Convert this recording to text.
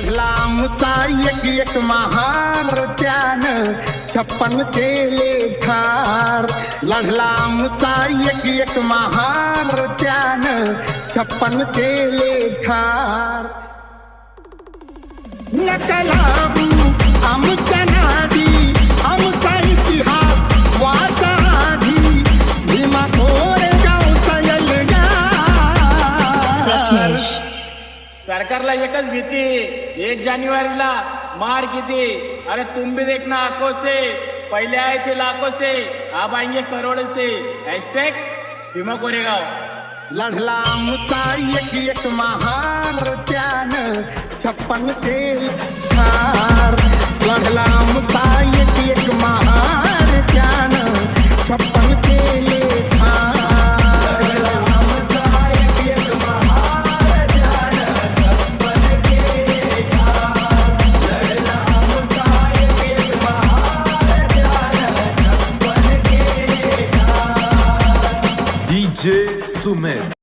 लढला आमचा एक एक महान त्यानं 56 केले ठार. लढला आमचा एक एक महान त्यानं 56 केले ठार. नका लागू आमच्या नादी, आमचा इतिहास वाचा आधी. भीमा कोरेगावचा एल्गार. सरकारला एकच भीती, 1 जानेवारीला मार किती. अरे तुम भी देखना आंखों से, पहले आए थे लाखों से, अब आएंगे करोड़ों से. हैशटॅग भीमा कोरेगाव. लढला आमचा एक एक महान त्यानं 56 केले ठार. लढला आमचा एक एक महान त्यानं 56 केले ठार. DJ Sumer.